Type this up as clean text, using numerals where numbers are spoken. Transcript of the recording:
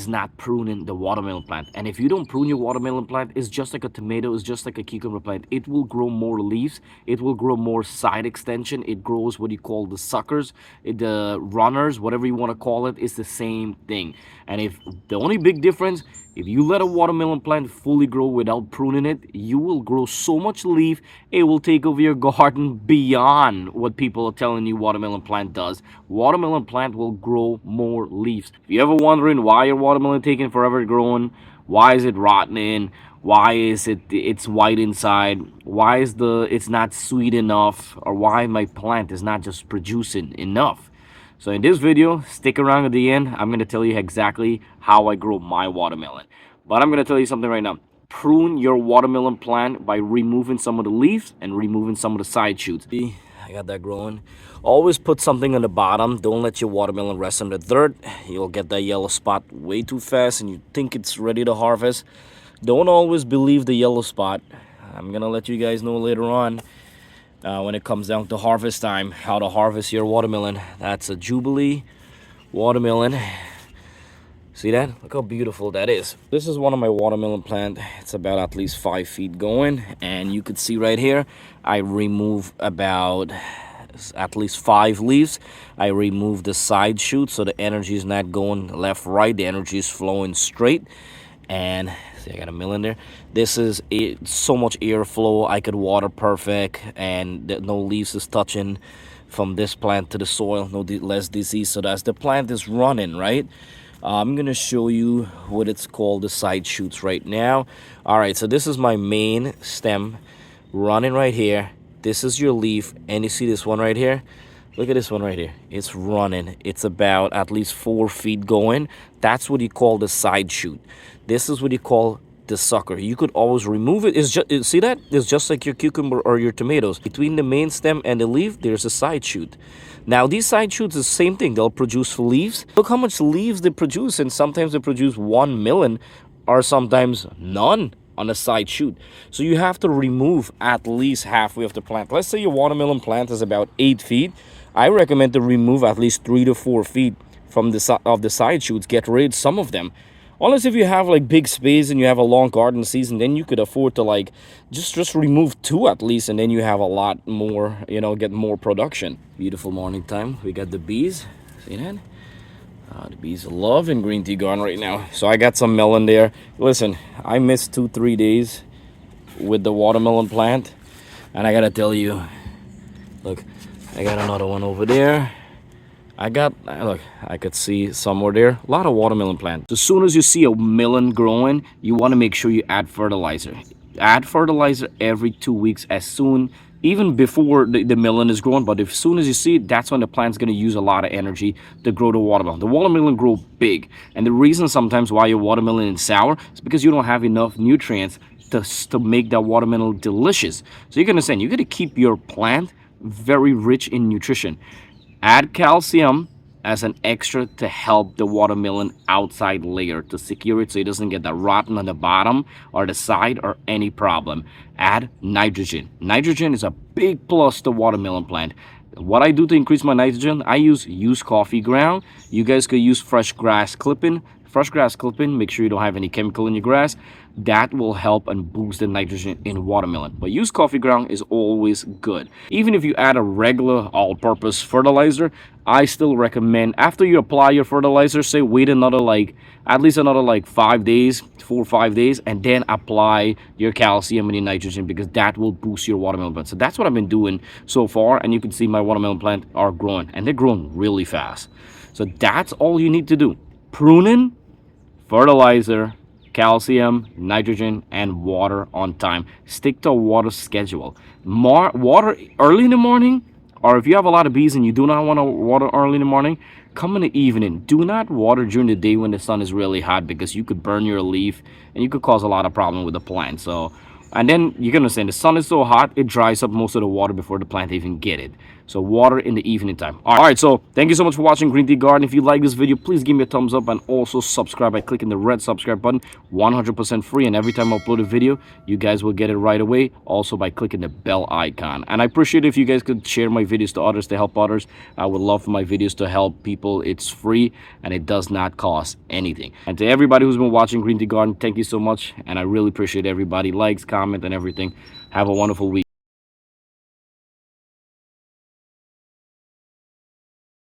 is not pruning the watermelon plant. And if you don't prune your watermelon plant, it's just like a tomato, it's just like a cucumber plant. It will grow more leaves, it will grow more side extension, it grows what you call the suckers, the runners, whatever you want to call it. It's the same thing. And if the only big difference, if you let a watermelon plant fully grow without pruning it, you will grow so much leaf, it will take over your garden beyond what people are telling you watermelon plant does. Watermelon plant will grow more leaves. If you're ever wondering why your watermelon taking forever growing, why is it rotting, why is it's white inside, why is it's not sweet enough, or why my plant is not just producing enough. So in this video, stick around at the end. I'm going to tell you exactly how I grow my watermelon. But I'm going to tell you something right now. Prune your watermelon plant by removing some of the leaves and removing some of the side shoots. See, I got that growing. Always put something on the bottom. Don't let your watermelon rest on the dirt. You'll get that yellow spot way too fast and you think it's ready to harvest. Don't always believe the yellow spot. I'm going to let you guys know later on. When it comes down to harvest time, how to harvest your watermelon. That's a Jubilee watermelon. See that? Look how beautiful that is. This is one of my watermelon plant. It's about at least 5 feet going, and you could see right here I remove about at least 5 leaves. I remove the side shoot so the energy is not going left right, the energy is flowing straight. And see, I got a mill in there. This is so much airflow. I could water perfect, and no leaves is touching from this plant to the soil. No less disease. So that's the plant is running, right? I'm gonna show you what it's called, the side shoots right now. All right, so this is my main stem running right here. This is your leaf, and you see this one right here. Look at this one right here. It's running. It's about at least 4 feet going. That's what you call the side shoot. This is what you call the sucker. You could always remove it. It's just, see that? It's just like your cucumber or your tomatoes. Between the main stem and the leaf, there's a side shoot. Now, these side shoots is the same thing. They'll produce leaves. Look how much leaves they produce, and sometimes they produce 1 million or sometimes none on a side shoot. So you have to remove at least halfway of the plant. Let's say your watermelon plant is about 8 feet. I recommend to remove at least 3 to 4 feet from the side shoots. Get rid of some of them. Unless if you have like big space and you have a long garden season, then you could afford to like just remove 2 at least, and then you have a lot more, you know, get more production. Beautiful morning time. We got the bees. See that? The bees love in GreenTGarden right now. So I got some melon there. Listen, I missed 2-3 days with the watermelon plant, and I gotta tell you, look, I got another one over there. Look, I could see somewhere there, a lot of watermelon plants. As soon as you see a melon growing, you want to make sure you add fertilizer. Add fertilizer every 2 weeks, as soon, even before the melon is growing. But as soon as you see it, that's when the plant's going to use a lot of energy to grow the watermelon. The watermelon grow big, and the reason sometimes why your watermelon is sour is because you don't have enough nutrients to make that watermelon delicious. So you can understand, you got to keep your plant very rich in nutrition. Add calcium as an extra to help the watermelon outside layer, to secure it so it doesn't get that rotten on the bottom or the side or any problem. Add nitrogen. Nitrogen is a big plus to watermelon plant. What I do to increase my nitrogen, I use used coffee ground. You guys could use fresh grass clipping. Fresh grass clipping, make sure you don't have any chemical in your grass. That will help and boost the nitrogen in watermelon. But used coffee ground is always good. Even if you add a regular all-purpose fertilizer, I still recommend after you apply your fertilizer, say wait another at least another 5 days, 4 or 5 days, and then apply your calcium and your nitrogen, because that will boost your watermelon plant. So that's what I've been doing so far, and you can see my watermelon plant are growing, and they're growing really fast. So that's all you need to do. Pruning, fertilizer, calcium, nitrogen, and water on time. Stick to a water schedule. Water early in the morning, or if you have a lot of bees and you do not want to water early in the morning, come in the evening. Do not water during the day when the sun is really hot, because you could burn your leaf and you could cause a lot of problem with the plant. So And then you're gonna say the sun is so hot it dries up most of the water before the plant even get it. So water in the evening time. All right, so thank you so much for watching GreenTGarden. If you like this video, please give me a thumbs up and also subscribe by clicking the red subscribe button. 100% free, and every time I upload a video, you guys will get it right away. Also by clicking the bell icon. And I appreciate if you guys could share my videos to others to help others. I would love for my videos to help people. It's free and it does not cost anything. And to everybody who's been watching GreenTGarden, thank you so much, and I really appreciate everybody likes, comment, and everything. Have a wonderful week.